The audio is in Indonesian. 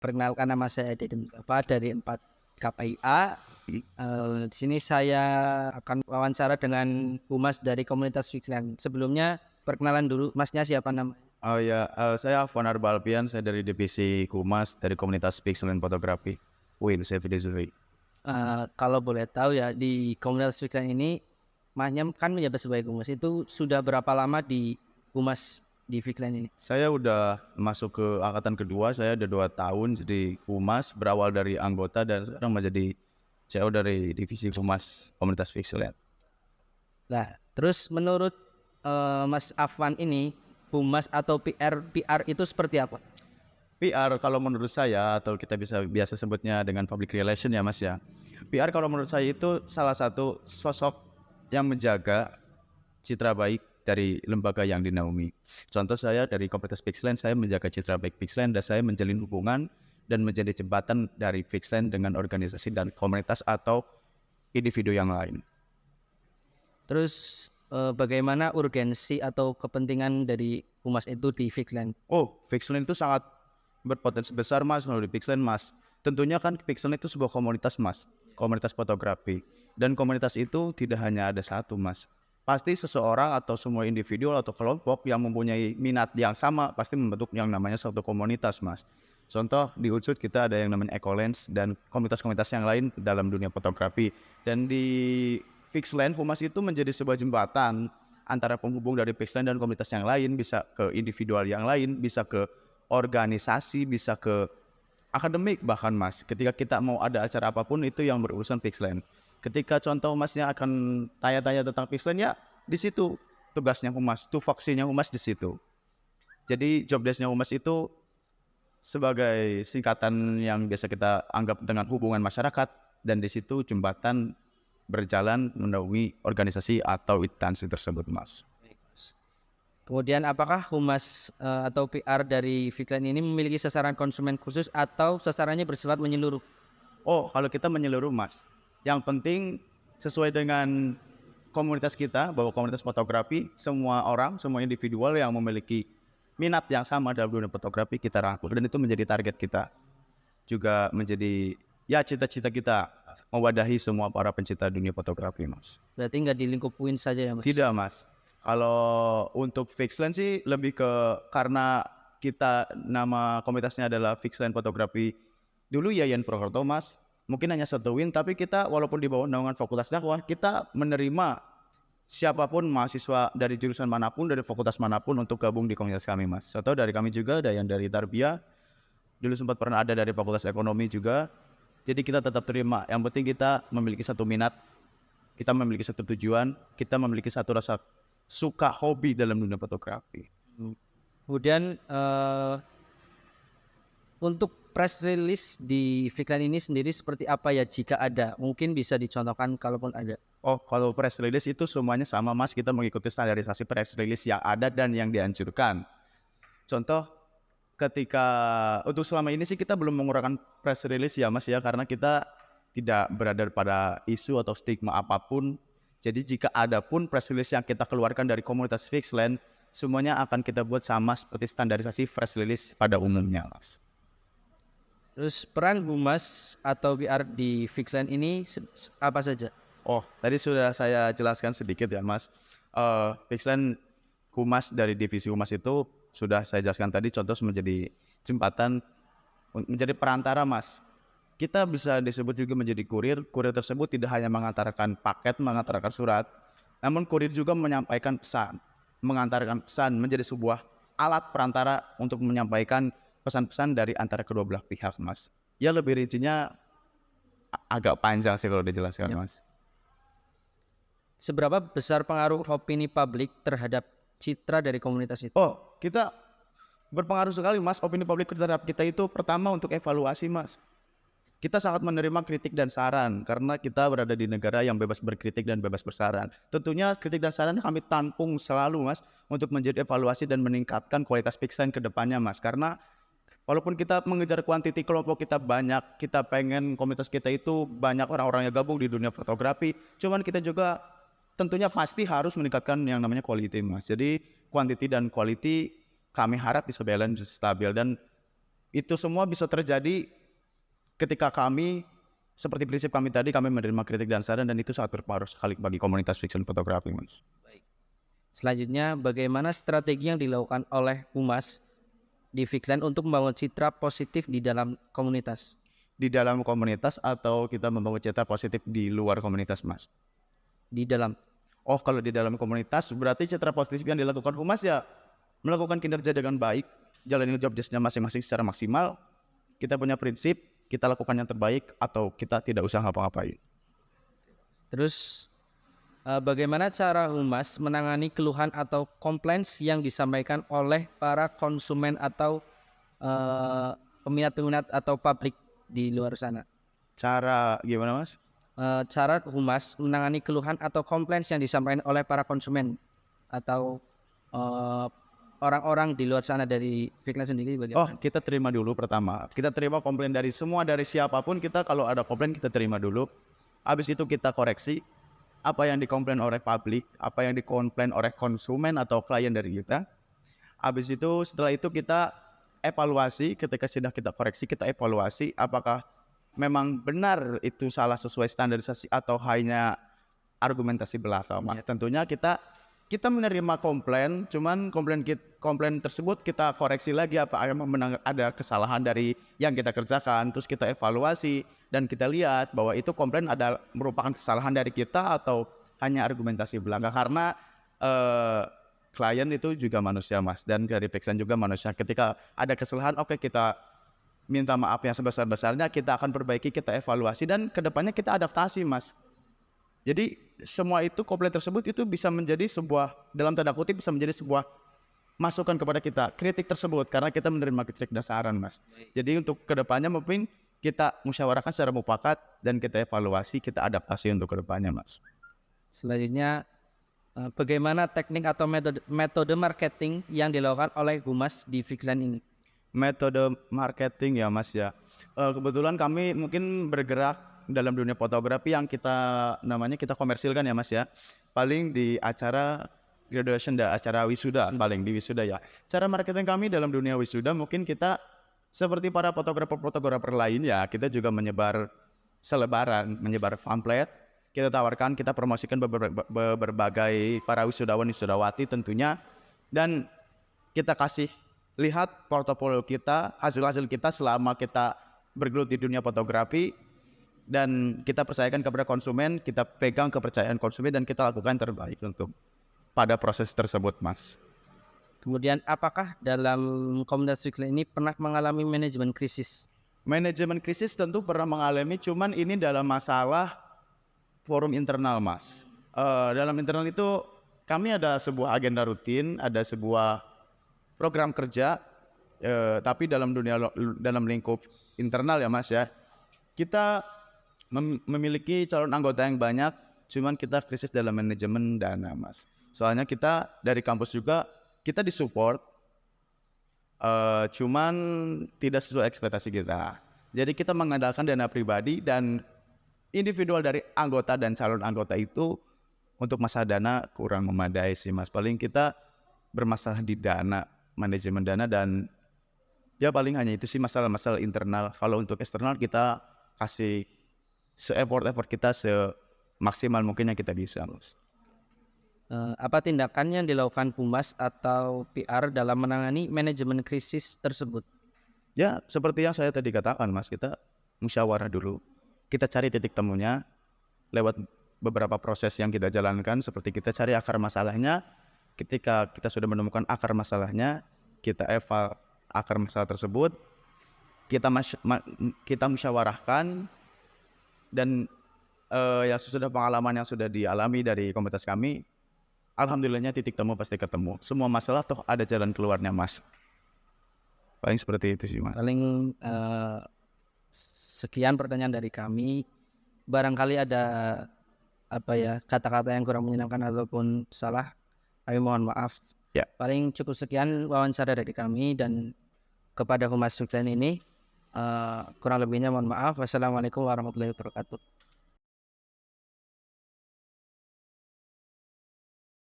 Perkenalkan, nama saya Dede Mustafa dari 4 KPIA. Di sini saya akan wawancara dengan Humas dari komunitas Fixland. Sebelumnya perkenalan dulu, Masnya siapa namanya? Oh ya, saya Afwan Arbalpian, saya dari divisi Humas dari komunitas Pixel Fotografi UIN Sevide Zuri. Kalau boleh tahu ya, di komunitas Fixland ini Masnya kan menjabat sebagai Humas, itu sudah berapa lama di Humas di Fixland ini? Saya udah masuk ke angkatan kedua, saya udah 2 tahun jadi Humas, berawal dari anggota dan sekarang menjadi CEO dari divisi Humas komunitas Pixel. Nah, terus menurut Mas Afwan ini, Humas atau PR itu seperti apa? PR kalau menurut saya, atau kita biasa sebutnya dengan public relation ya Mas ya. PR kalau menurut saya itu salah satu sosok yang menjaga citra baik dari lembaga yang dinaungi. Contoh saya dari komunitas Pixland, saya menjaga citra baik Pixland dan saya menjalin hubungan dan menjadi jembatan dari Pixland dengan organisasi dan komunitas atau individu yang lain. Terus bagaimana urgensi atau kepentingan dari Humas itu di Fixland? Oh, Pixland itu sangat berpotensi besar Mas kalau di Pixland Mas. Tentunya kan Pixland itu sebuah komunitas Mas, komunitas fotografi. Dan komunitas itu tidak hanya ada satu Mas. Pasti seseorang atau semua individu atau kelompok yang mempunyai minat yang sama pasti membentuk yang namanya suatu komunitas Mas. Contoh di Unsud kita ada yang namanya Ecolens dan komunitas-komunitas yang lain dalam dunia fotografi. Dan di Fixland Humas itu menjadi sebuah jembatan antara penghubung dari Pixland dan komunitas yang lain, bisa ke individual yang lain, bisa ke organisasi, bisa ke akademik bahkan Mas. Ketika kita mau ada acara apapun itu yang berurusan Pixland. Ketika contoh Masnya akan tanya-tanya tentang Pixland ya di situ tugasnya Humas, tupoksinya Humas di situ. Jadi job desk-nya Humas itu sebagai singkatan yang biasa kita anggap dengan hubungan masyarakat dan di situ jembatan berjalan menaungi organisasi atau instansi tersebut Mas. Kemudian apakah Humas atau PR dari Fixland ini memiliki sasaran konsumen khusus atau sasarannya bersifat menyeluruh? Oh, kalau kita menyeluruh Mas. Yang penting sesuai dengan komunitas kita, bahwa komunitas fotografi semua orang, semua individual yang memiliki minat yang sama dalam dunia fotografi kita rangkul dan itu menjadi target kita. Juga menjadi ya cita-cita kita mewadahi semua para pencinta dunia fotografi Mas. Berarti nggak di lingkup UIN saja ya Mas? Tidak Mas. Kalau untuk Fixland sih lebih ke karena kita nama komunitasnya adalah Fixland Fotografi. Dulu Yayan Prokerto Mas, mungkin hanya satu wing tapi kita walaupun di bawah naungan Fakultas Dakwah, kita menerima siapapun mahasiswa dari jurusan manapun, dari fakultas manapun untuk gabung di komunitas kami Mas. Atau dari kami juga ada yang dari Tarbiyah, dulu sempat pernah ada dari Fakultas Ekonomi juga. Jadi kita tetap terima, yang penting kita memiliki satu minat, kita memiliki satu tujuan, kita memiliki satu rasa suka hobi dalam dunia fotografi. Kemudian untuk press release di Fixland ini sendiri seperti apa ya jika ada? Mungkin bisa dicontohkan kalaupun ada. Oh, kalau press release itu semuanya sama Mas, kita mengikuti standarisasi press release yang ada dan yang dianjurkan. Contoh, ketika untuk selama ini sih kita belum mengurangkan press release ya Mas ya, karena kita tidak berada pada isu atau stigma apapun. Jadi jika ada pun press release yang kita keluarkan dari komunitas Fixland, semuanya akan kita buat sama seperti standarisasi press release pada umumnya Mas. Terus peran Humas atau PR di Fixland ini apa saja? Oh, tadi sudah saya jelaskan sedikit ya Mas. Fixland Humas dari divisi Humas itu sudah saya jelaskan tadi, contoh menjadi jembatan, menjadi perantara Mas. Kita bisa disebut juga menjadi kurir. Kurir tersebut tidak hanya mengantarkan paket, mengantarkan surat, namun kurir juga menyampaikan pesan, mengantarkan pesan, menjadi sebuah alat perantara untuk menyampaikan pesan-pesan dari antara kedua belah pihak Mas. Ya lebih rincinya agak panjang sih kalau dijelaskan Ya. Mas. Seberapa besar pengaruh opini publik terhadap citra dari komunitas itu? Oh, kita berpengaruh sekali Mas, opini publik terhadap kita itu pertama untuk evaluasi Mas. Kita sangat menerima kritik dan saran karena kita berada di negara yang bebas berkritik dan bebas bersaran. Tentunya kritik dan saran kami tampung selalu Mas untuk menjadi evaluasi dan meningkatkan kualitas Pixland ke depannya Mas. Karena walaupun kita mengejar kuantiti kelompok kita banyak, kita pengen komunitas kita itu banyak orang-orang yang gabung di dunia fotografi, cuman kita juga tentunya pasti harus meningkatkan yang namanya quality Mas. Jadi quantity dan quality kami harap bisa balance, bisa stabil dan Itu semua bisa terjadi ketika kami, seperti prinsip kami tadi, kami menerima kritik dan saran, dan itu sangat berpengaruh sekali bagi komunitas fiction fotografi, Mas. Selanjutnya, bagaimana strategi yang dilakukan oleh Humas di Fixline untuk membangun citra positif di dalam komunitas? Di dalam komunitas atau kita membangun citra positif di luar komunitas, Mas? Di dalam. Oh, kalau di dalam komunitas berarti citra positif yang dilakukan Humas ya melakukan kinerja dengan baik, jalanin job desk-nya masing-masing secara maksimal. Kita punya prinsip, kita lakukan yang terbaik atau kita tidak usah ngapa-ngapain. Terus bagaimana cara Humas menangani keluhan atau komplain yang disampaikan oleh para konsumen atau peminat-peminat atau publik di luar sana? Cara gimana, Mas? Cara Humas menangani keluhan atau komplain yang disampaikan oleh para konsumen atau orang-orang di luar sana dari Fixline sendiri bagaimana? Kita terima dulu pertama. Kita terima komplain dari siapapun, kita kalau ada komplain kita terima dulu. Habis itu kita koreksi apa yang dikomplain oleh publik, apa yang dikomplain oleh konsumen atau klien dari kita. Habis itu setelah itu kita evaluasi, ketika sudah kita koreksi kita evaluasi apakah memang benar itu salah sesuai standarisasi atau hanya argumentasi belaka, Mas. Tentunya kita menerima komplain, cuman komplain tersebut kita koreksi lagi apa ada kesalahan dari yang kita kerjakan, terus kita evaluasi dan kita lihat bahwa itu komplain merupakan kesalahan dari kita atau hanya argumentasi belaka, karena klien itu juga manusia, Mas, dan dari Fixline juga manusia. Ketika ada kesalahan, oke, kita minta maaf yang sebesar-besarnya, kita akan perbaiki, kita evaluasi, dan kedepannya kita adaptasi, Mas. Jadi semua itu komplain tersebut itu bisa menjadi sebuah, dalam tanda kutip bisa menjadi sebuah masukan kepada kita, kritik tersebut, karena kita menerima kritik dan saran, Mas. Jadi untuk kedepannya mungkin kita musyawarahkan secara mufakat dan kita evaluasi, kita adaptasi untuk kedepannya, Mas. Selanjutnya, bagaimana teknik atau metode marketing yang dilakukan oleh Humas di Fixline ini? Metode marketing ya, Mas, ya. Kebetulan kami mungkin bergerak dalam dunia fotografi yang kita komersilkan ya, Mas, ya. Paling di acara graduation dan acara wisuda, paling di wisuda ya. Cara marketing kami dalam dunia wisuda mungkin kita seperti para fotografer lain ya, kita juga menyebar selebaran, menyebar pamflet, kita tawarkan, kita promosikan berbagai para wisudawan wisudawati tentunya, dan kita kasih lihat portofolio kita, hasil-hasil kita selama kita bergelut di dunia fotografi, dan kita percayakan kepada konsumen, kita pegang kepercayaan konsumen dan kita lakukan terbaik untuk pada proses tersebut, Mas. Kemudian apakah dalam komunitas Fixline ini pernah mengalami manajemen krisis? Manajemen krisis tentu pernah mengalami, cuman ini dalam masalah forum internal, Mas. Dalam internal itu kami ada sebuah agenda rutin, ada sebuah program kerja, tapi dalam lingkup internal ya, Mas, ya. Kita memiliki calon anggota yang banyak, cuman kita krisis dalam manajemen dana, Mas. Soalnya kita dari kampus juga kita disupport, cuman tidak sesuai ekspektasi kita. Jadi kita mengandalkan dana pribadi dan individual dari anggota dan calon anggota itu untuk masalah dana kurang memadai sih, Mas. Paling kita bermasalah di dana, manajemen dana, dan ya paling hanya itu sih masalah-masalah internal. Kalau untuk eksternal kita kasih se-effort kita semaksimal mungkin yang kita bisa, Mas. Apa tindakan yang dilakukan Humas atau PR dalam menangani manajemen krisis tersebut? Ya seperti yang saya tadi katakan, Mas, kita musyawarah dulu, kita cari titik temunya lewat beberapa proses yang kita jalankan, seperti kita cari akar masalahnya. Ketika kita sudah menemukan akar masalahnya, kita eval akar masalah tersebut, kita musyawarahkan, dan yang sudah pengalaman yang sudah dialami dari komunitas kami, alhamdulillahnya titik temu pasti ketemu. Semua masalah toh ada jalan keluarnya, Mas. Paling seperti itu sih, Mas. Paling sekian pertanyaan dari kami. Barangkali ada kata-kata yang kurang menyenangkan ataupun salah, kami mohon maaf. Ya. Paling cukup sekian wawancara dari kami, dan kepada Humas Fixline ini kurang lebihnya mohon maaf. Wassalamualaikum warahmatullahi wabarakatuh.